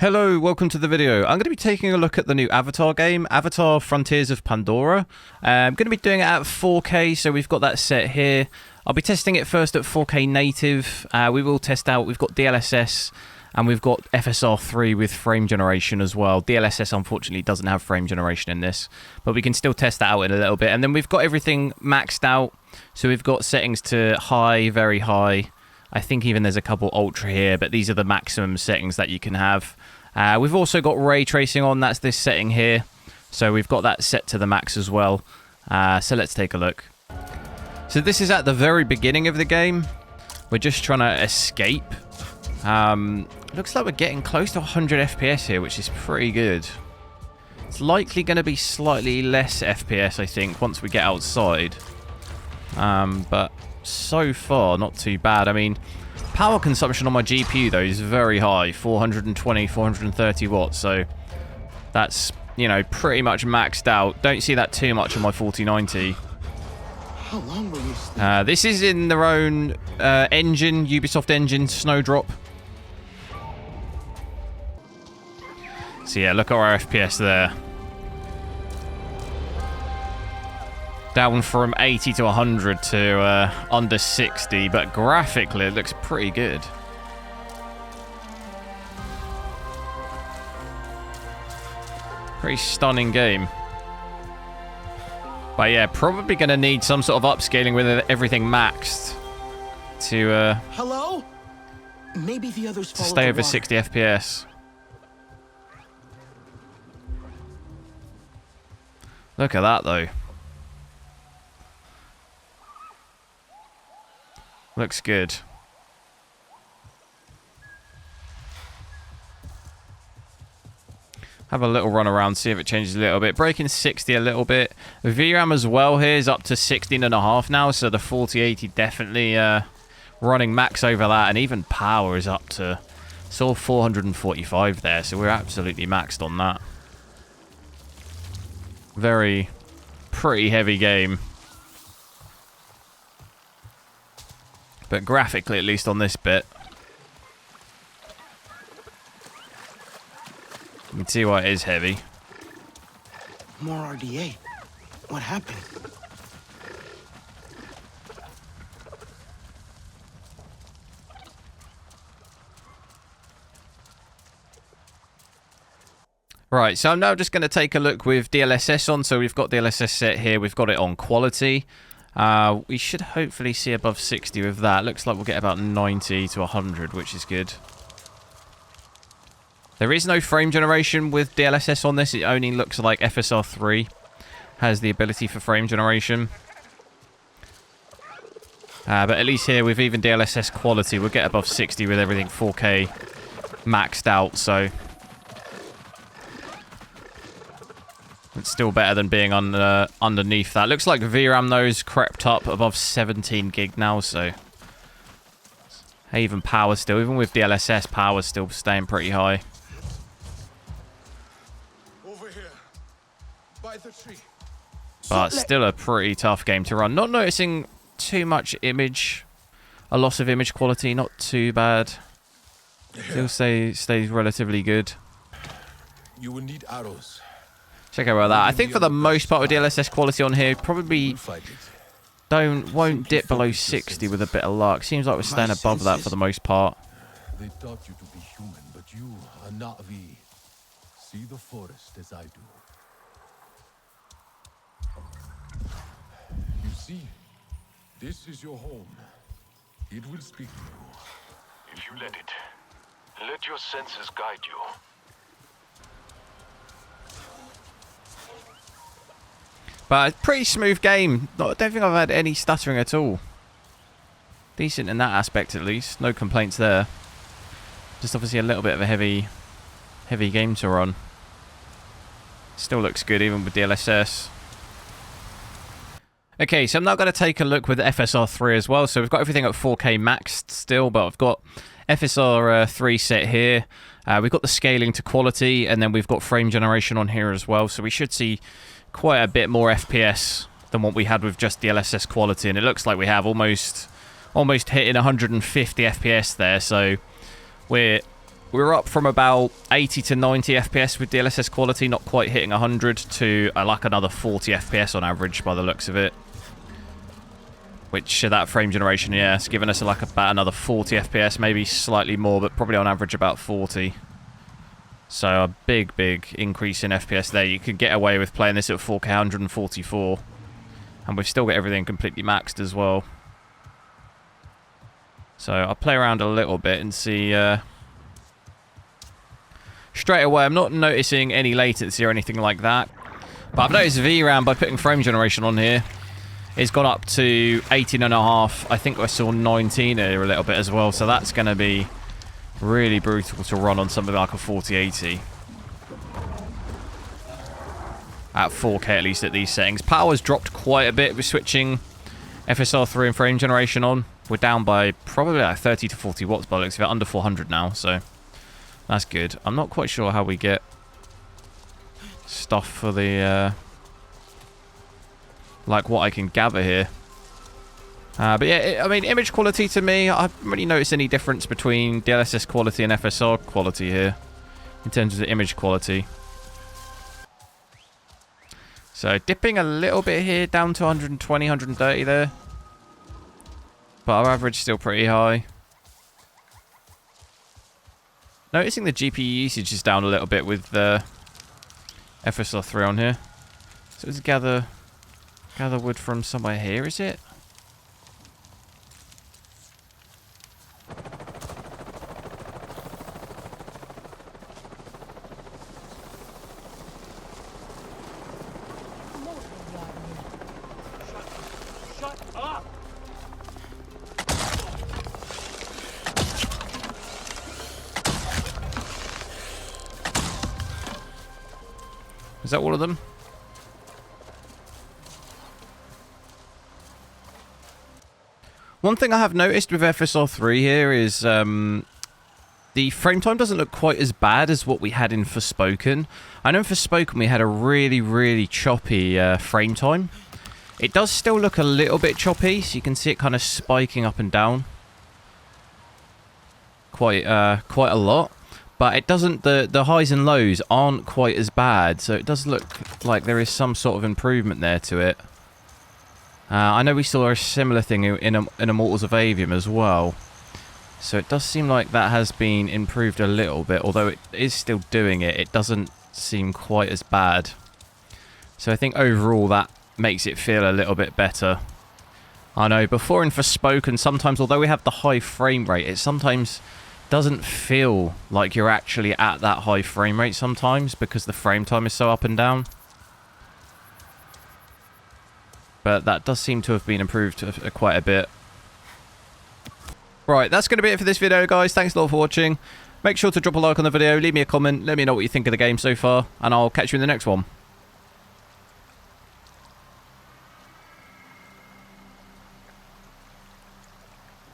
Hello, welcome to the video. I'm going to be taking a look at the new Avatar game, Avatar Frontiers of Pandora. I'm going to be doing it at 4K, so we've got that set here. I'll be testing it first at 4K native. We will test out, we've got DLSS and we've got FSR3 with frame generation as well. DLSS unfortunately doesn't have frame generation in this, but we can still test that out in a little bit. And then we've got everything maxed out. So we've got settings to high, very high. I think even there's a couple ultra here, but these are the maximum settings that you can have. We've also got ray tracing on, that's this setting here. So we've got that set to the max as well. So let's take a look. So this is at the very beginning of the game. We're just trying to escape. Looks like we're getting close to 100 FPS here, which is pretty good. It's likely going to be slightly less FPS, I think, once we get outside. But so far, not too bad. I mean, power consumption on my GPU, though, is very high. 420, 430 watts. So that's, you know, pretty much maxed out. Don't see that too much on my 4090. How long will you stay? This is in their own engine, Ubisoft engine, Snowdrop. So yeah, look at our FPS there. Down from 80 to 100 to under 60, but graphically it looks pretty good. Pretty stunning game. But yeah, probably going to need some sort of upscaling with everything maxed to Hello? Maybe the others to stay over 60 FPS. Look at that though. Looks good. Have a little run around, see if it changes a little bit. Breaking 60 a little bit. The VRAM as well here is up to 16.5 now, so the 4080 definitely running max over that, and even power is up to sort of 445 there, so we're absolutely maxed on that. Very pretty heavy game. But graphically, at least on this bit, you can see why it is heavy. More RDA. What happened? Right, so I'm now just going to take a look with DLSS on. So we've got DLSS set here. We've got it on quality. We should hopefully see above 60 with that. Looks like we'll get about 90 to 100, which is good. There is no frame generation with DLSS on this. It only looks like FSR3 has the ability for frame generation. But at least here with even DLSS quality, we'll get above 60 with everything 4K maxed out. So it's still better than being underneath that. Looks like VRAM, though, is crept up above 17 gig now, so even power still, even with DLSS, power's still staying pretty high. Over here. By the tree. But still a pretty tough game to run. Not noticing too much image, a loss of image quality, not too bad. Still stays relatively good. You will need arrows. Check out about that. I think for the most part with DLSS quality on here, probably won't dip below 60 with a bit of luck. Seems like we're staying above that for the most part. They taught you to be human, but you are not we. See the forest as I do. You see, this is your home. It will speak to you. If you let it, let your senses guide you. But a pretty smooth game. I don't think I've had any stuttering at all. Decent in that aspect, at least. No complaints there. Just obviously a little bit of a heavy game to run. Still looks good, even with DLSS. Okay, so I'm now going to take a look with FSR3 as well. So we've got everything at 4K maxed still, but I've got FSR3 set here. We've got the scaling to quality, and then we've got frame generation on here as well. So we should see quite a bit more FPS than what we had with just DLSS quality, and it looks like we have almost hitting 150 FPS there. So we're we're up from about 80 to 90 FPS with DLSS quality, not quite hitting 100, to like another 40 FPS on average by the looks of it. Which, that frame generation, yeah, it's given us like about another 40 FPS, maybe slightly more, but probably on average about 40. So a big, big increase in FPS there. You could get away with playing this at 4K 144. And we've still got everything completely maxed as well. So I'll play around a little bit and see... Straight away, I'm not noticing any latency or anything like that. But I've noticed VRAM by putting frame generation on here. It's gone up to 18.5. I think I saw 19 here a little bit as well. So that's going to be really brutal to run on something like a 4080. At 4K at least at these settings. Power's dropped quite a bit. We're switching FSR3 and frame generation on. We're down by probably like 30 to 40 watts by the looks of it. Under 400 now, so that's good. I'm not quite sure how we get stuff for the... like what I can gather here. But yeah, I mean, image quality to me, I haven't really noticed any difference between DLSS quality and FSR quality here. In terms of the image quality. So dipping a little bit here, down to 120, 130 there. But our average is still pretty high. Noticing the GPU usage is down a little bit with the FSR3 on here. So let's gather wood from somewhere here, is it? Is that all of them? One thing I have noticed with FSR3 here is the frame time doesn't look quite as bad as what we had in Forspoken. I know in Forspoken we had a really, really choppy frame time. It does still look a little bit choppy, so you can see it kind of spiking up and down. Quite a lot. But it doesn't, the highs and lows aren't quite as bad, so it does look like there is some sort of improvement there to it. I know we saw a similar thing in Immortals of Avium as well. So it does seem like that has been improved a little bit, although it is still doing it. It doesn't seem quite as bad. So I think overall that makes it feel a little bit better. I know, before in Forspoken, sometimes, although we have the high frame rate, it sometimes doesn't feel like you're actually at that high frame rate sometimes because the frame time is so up and down. But that does seem to have been improved quite a bit. Right, that's going to be it for this video, guys. Thanks a lot for watching. Make sure to drop a like on the video, leave me a comment, let me know what you think of the game so far, and I'll catch you in the next one.